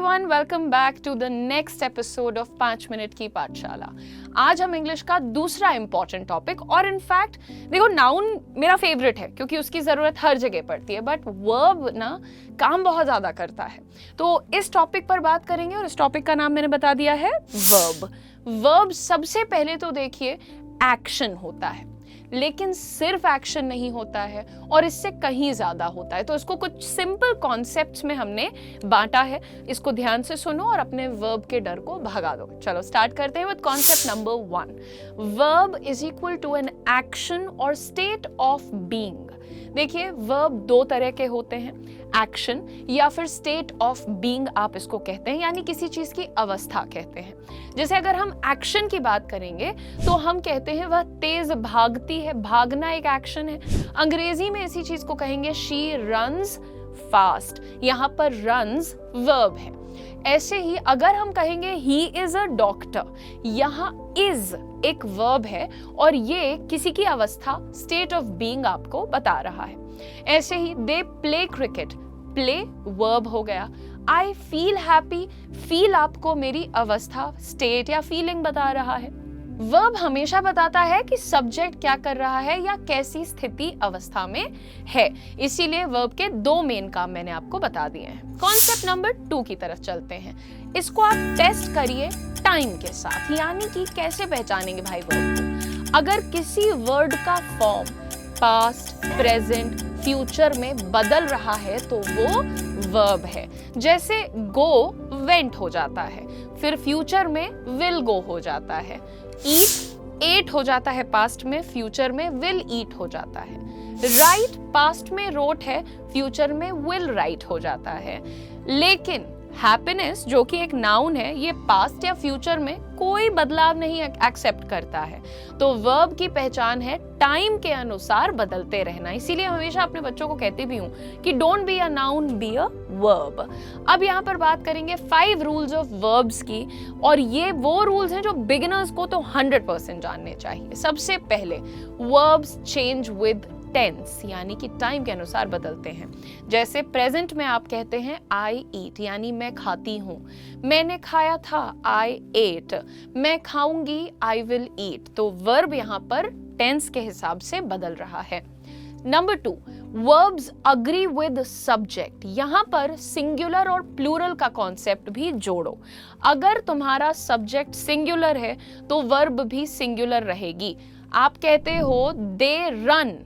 Everyone, welcome back to the next episode of 5 minute की पाठशाला। आज हम इंग्लिश का दूसरा इंपॉर्टेंट टॉपिक, और इनफैक्ट देखो नाउन मेरा फेवरेट है क्योंकि उसकी ज़रूरत हर जगह पड़ती है, बट वर्ब ना काम बहुत ज़्यादा करता है। तो इस टॉपिक पर बात करेंगे और इस टॉपिक का नाम मैंने बता दिया है वर्ब। वर्ब सबसे पहले तो देखिए एक्शन होता है, लेकिन सिर्फ एक्शन नहीं होता है और इससे कहीं ज्यादा होता है। तो इसको कुछ सिंपल कॉन्सेप्ट्स में हमने बांटा है, इसको ध्यान से सुनो और अपने वर्ब के डर को भगा दो। चलो स्टार्ट करते हैं with concept number 1। Verb is equal to an action और स्टेट ऑफ बीइंग। देखिए वर्ब दो तरह के होते हैं, एक्शन या फिर स्टेट ऑफ बीइंग आप इसको कहते हैं, यानी किसी चीज की अवस्था कहते हैं। जैसे अगर हम एक्शन की बात करेंगे तो हम कहते हैं वह तेज भागती है, भागना एक एक्शन है। अंग्रेजी में इसी चीज को कहेंगे शी रन्स फास्ट, यहाँ पर रन्स वर्ब है। ऐसे ही अगर हम कहेंगे ही इज अ डॉक्टर, यहाँ इज एक वर्ब है और ये किसी की अवस्था स्टेट ऑफ बीइंग आपको बता रहा है। ऐसे ही they play cricket, play verb हो गया। आई फील हैप्पी, फील आपको मेरी अवस्था स्टेट या फीलिंग बता रहा है। वर्ब हमेशा बताता है कि सब्जेक्ट क्या कर रहा है या कैसी स्थिति अवस्था में है, इसीलिए वर्ब के दो मेन काम मैंने आपको बता दिए हैं। कॉन्सेप्ट नंबर 2 की तरफ चलते हैं। इसको आप टेस्ट करिए टाइम के साथ, यानी कि कैसे पहचानेंगे भाई वर्ब को। अगर किसी वर्ड का फॉर्म पास्ट, प्रेजेंट, फ्यूचर में बदल रहा है तो वो वर्ब है। जैसे गो वेंट हो जाता है, फिर फ्यूचर में विल गो हो जाता है। ईट एट हो जाता है पास्ट में, फ्यूचर में विल ईट हो जाता है। राइट पास्ट में रोट है, फ्यूचर में विल राइट हो जाता है। लेकिन हैप्पीनेस जो कि एक नाउन है, ये पास्ट या फ्यूचर में कोई बदलाव नहीं एक्सेप्ट करता है। तो वर्ब की पहचान है टाइम के अनुसार बदलते रहना। इसीलिए हमेशा अपने बच्चों को कहती भी हूं कि don't be a noun, be a verb. अब यहाँ पर बात करेंगे 5 रूल्स ऑफ वर्ब्स की, और ये वो रूल्स हैं जो बिगिनर्स को तो 100% जानने चाहिए। सबसे पहले वर्ब्स चेंज विद टेंस, यानी कि टाइम के अनुसार बदलते हैं। जैसे प्रेजेंट में आप कहते हैं आई ईट, यानी मैं खाती हूँ। मैंने खाया था, आई एट। मैं खाऊंगी, आई विल ईट। तो वर्ब यहाँ पर टेंस के हिसाब से बदल रहा है। Number 2, verbs agree with subject. यहाँ पर सिंगुलर और प्लूरल का कॉन्सेप्ट भी जोड़ो। अगर तुम्हारा सब्जेक्ट सिंगुलर है तो वर्ब भी सिंगुलर रहेगी। आप कहते हो दे रन,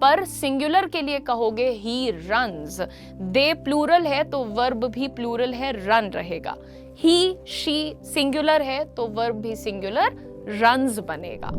पर सिंगुलर के लिए कहोगे ही रन्स। दे प्लूरल है तो वर्ब भी प्लूरल है, रन रहेगा। ही शी सिंगुलर है तो वर्ब भी सिंगुलर रन्स बनेगा।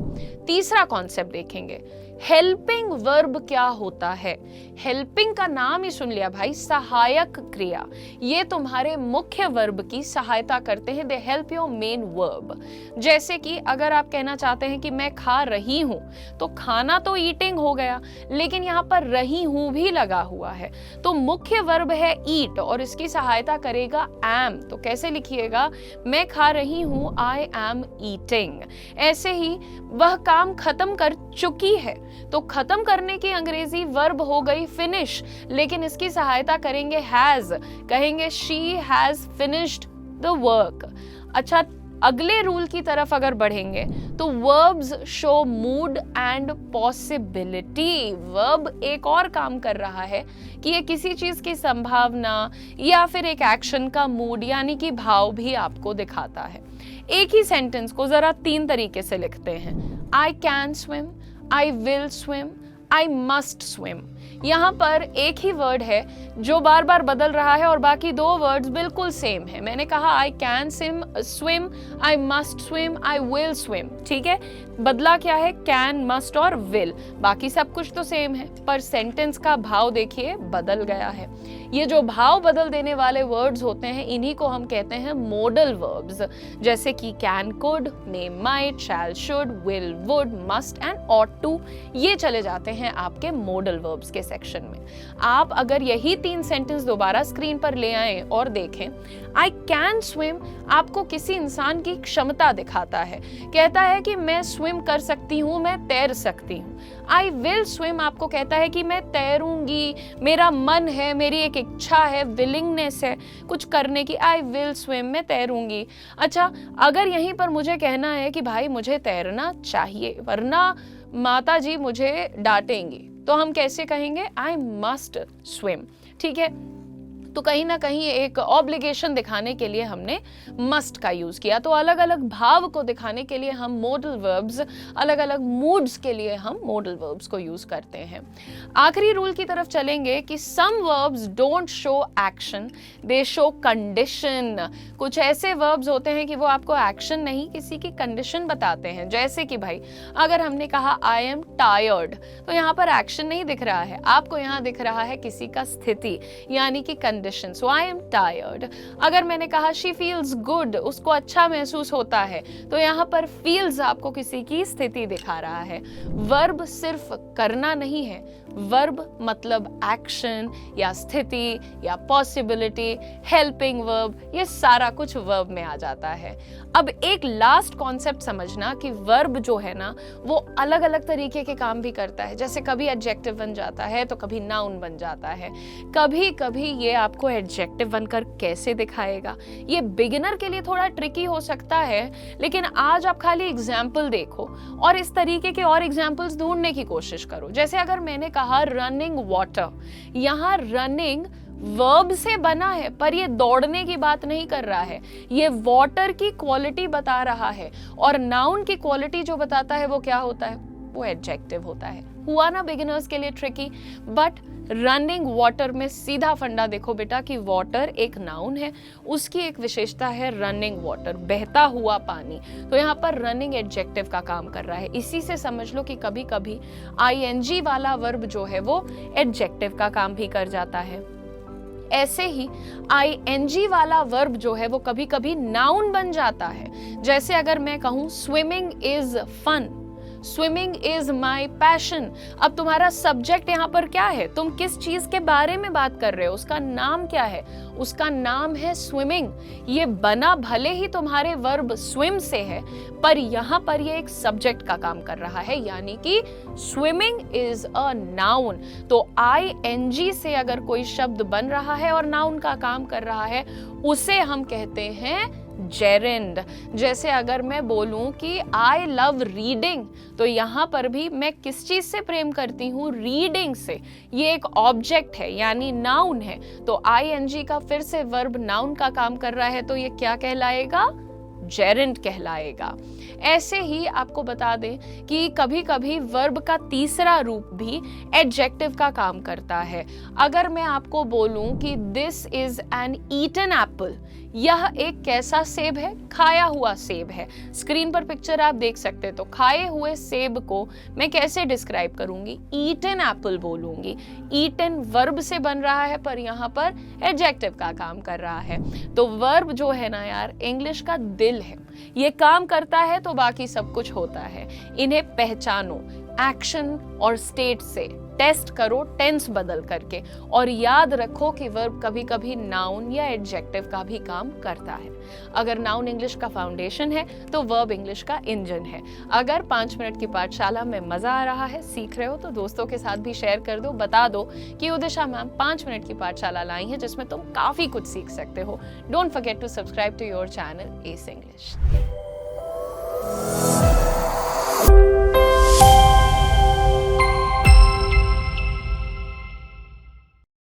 तीसरा कॉन्सेप्ट देखेंगे, हेल्पिंग वर्ब क्या होता है। हेल्पिंग का नाम ही सुन लिया भाई, सहायक क्रिया। ये तुम्हारे मुख्य वर्ब की सहायता करते हैं, they help your main verb. जैसे कि अगर आप कहना चाहते हैं कि मैं खा रही हूं, तो खाना तो ईटिंग हो गया, लेकिन यहाँ पर रही हूं भी लगा हुआ है। तो मुख्य वर्ब है ईट और इसकी सहायता करेगा एम। तो कैसे लिखिएगा, मैं खा रही हूं, आई एम ईटिंग। ऐसे ही वह काम खत्म कर चुकी है, तो खत्म करने की अंग्रेजी वर्ब हो गई फिनिश, लेकिन इसकी सहायता करेंगे हैज, कहेंगे she has finished the work. अच्छा, अगले रूल की तरफ अगर बढ़ेंगे तो verbs show mood and possibility. Verb एक और काम कर रहा है कि ये किसी चीज की संभावना या फिर एक एक्शन का मूड यानी कि भाव भी आपको दिखाता है। एक ही सेंटेंस को जरा 3 तरीके से लिखते हैं। I can swim, I will swim, I must swim। यहाँ पर एक ही वर्ड है जो बार बार बदल रहा है और बाकी 2 वर्ड्स बिल्कुल सेम है। मैंने कहा I can swim, I must swim, I will swim। ठीक है, बदला क्या है, can, must और will। बाकी सब कुछ तो सेम है, पर सेंटेंस का भाव देखिए बदल गया है। ये जो भाव बदल देने वाले वर्ड्स होते हैं, इन्हीं को हम कहते हैं मोडल वर्ब्स। जैसे कि can, could, may, might, shall, should, will, would, must and ought to. ये चले जाते हैं आपके मोडल वर्ब्स के के सेक्शन में। आप अगर यही 3 सेंटेंस दोबारा स्क्रीन पर ले आए और देखें, आई कैन स्विम आपको किसी इंसान की क्षमता दिखाता है, कहता है कि मैं स्विम कर सकती हूँ, मैं तैर सकती हूँ। आई विल स्विम आपको कहता है कि मैं तैरूंगी, मेरा मन है, मेरी एक इच्छा है, विलिंगनेस है कुछ करने की, आई विल स्विम मैं तैरूंगी। अच्छा, अगर यहीं पर मुझे कहना है कि भाई मुझे तैरना चाहिए वरना माता जी मुझे डांटेंगी, तो हम कैसे कहेंगे? I must swim. ठीक है, तो कहीं ना कहीं एक ऑब्लिगेशन दिखाने के लिए हमने मस्ट का यूज किया। तो अलग अलग भाव को दिखाने के लिए हम मोडल वर्ब्स, अलग अलग मूड्स के लिए हम मोडल वर्ब्स को यूज करते हैं। आखिरी रूल की तरफ चलेंगे कि some verbs don't show action, they show condition. कुछ ऐसे वर्ब्स होते हैं कि वो आपको एक्शन नहीं, किसी की कंडीशन बताते हैं। जैसे कि भाई अगर हमने कहा आई एम टायर्ड, तो यहाँ पर एक्शन नहीं दिख रहा है, आपको यहाँ दिख रहा है किसी का स्थिति यानी कि condition. So I am tired। अगर मैंने कहा she feels good, उसको अच्छा महसूस होता है, तो यहाँ पर feels आपको किसी की स्थिति दिखा रहा है। वर्ब सिर्फ करना नहीं है, वर्ब मतलब एक्शन या स्थिति या पॉसिबिलिटी, हेल्पिंग वर्ब, ये सारा कुछ वर्ब में आ जाता है। अब एक लास्ट कॉन्सेप्ट समझना कि वर्ब जो है ना वो अलग अलग तरीके के काम भी करता है। जैसे कभी एडजेक्टिव बन जाता है तो कभी नाउन बन जाता है। कभी कभी ये आपको एडजेक्टिव बनकर कैसे दिखाएगा, ये बिगिनर के लिए थोड़ा ट्रिकी हो सकता है, लेकिन आज आप खाली एग्जाम्पल देखो और इस तरीके के और एग्जाम्पल्स ढूंढने की कोशिश करो। जैसे अगर मैंने कहा रनिंग वाटर, यहाँ रनिंग वर्ब से बना है पर ये दौड़ने की बात नहीं कर रहा है, ये वाटर की क्वालिटी बता रहा है। और नाउन की क्वालिटी जो बताता है वो क्या होता है? वो एडजेक्टिव होता है। हुआ ना बिगिनर्स के लिए ट्रिकी, बट रनिंग वाटर में सीधा फंडा देखो बेटा कि वाटर एक नाउन है, उसकी एक विशेषता है रनिंग वाटर, बहता हुआ पानी। तो यहाँ पर रनिंग एडजेक्टिव का काम कर रहा है। इसी से समझ लो कि कभी कभी आईएनजी वाला वर्ब जो है वो एडजेक्टिव का काम भी कर जाता है। ऐसे ही आईएनजी वाला वर्ब जो है वो कभी कभी नाउन बन जाता है। जैसे अगर मैं कहूँ swimming is fun, swimming is my passion. अब तुम्हारा सब्जेक्ट यहाँ पर क्या है, तुम किस चीज के बारे में बात कर रहे हो, उसका नाम क्या है? उसका नाम है स्विमिंग। ये बना भले ही तुम्हारे वर्ब स्विम से है, पर यहाँ पर ये एक सब्जेक्ट का काम कर रहा है, यानी कि स्विमिंग इज अ नाउन। तो आईएनजी से अगर कोई शब्द बन रहा है और नाउन का काम कर रहा है, उसे हम कहते हैं जेरेंड। जैसे अगर मैं बोलूं कि आई लव रीडिंग, तो यहाँ पर भी मैं किस चीज से प्रेम करती हूँ? रीडिंग से। ये एक ऑब्जेक्ट है यानी नाउन है, तो आईएनजी का फिर से वर्ब नाउन का काम कर रहा है, तो ये क्या कहलाएगा? जेरेंड कहलाएगा। ऐसे ही आपको बता दें कि कभी कभी वर्ब का तीसरा रूप भी एडजेक्टिव का काम करता है। अगर मैं आपको बोलूं कि this is an eaten apple, यह एक कैसा सेब है? खाया हुआ सेब है। स्क्रीन पर पिक्चर आप देख सकते हैं, तो खाए हुए सेब को मैं कैसे डिस्क्राइब करूंगी? ईटन एप्पल बोलूंगी। ईटन वर्ब से बन रहा है पर यहाँ पर एडजेक्टिव का काम कर रहा है। तो वर्ब जो है ना यार इंग्लिश का दिल है, ये काम करता है तो बाकी सब कुछ होता है। इन्हें पहचानो एक्शन और स्टेट से, टेस्ट करो टेंस बदल करके, और याद रखो कि वर्ब कभी कभी नाउन या एडजेक्टिव का भी काम करता है। अगर नाउन इंग्लिश का फाउंडेशन है तो वर्ब इंग्लिश का इंजन है। अगर 5 मिनट की पाठशाला में मजा आ रहा है, सीख रहे हो, तो दोस्तों के साथ भी शेयर कर दो, बता दो कि उदिशा मैम 5 मिनट की पाठशाला लाई है जिसमें तुम काफी कुछ सीख सकते हो। Don't forget to subscribe to your channel S English.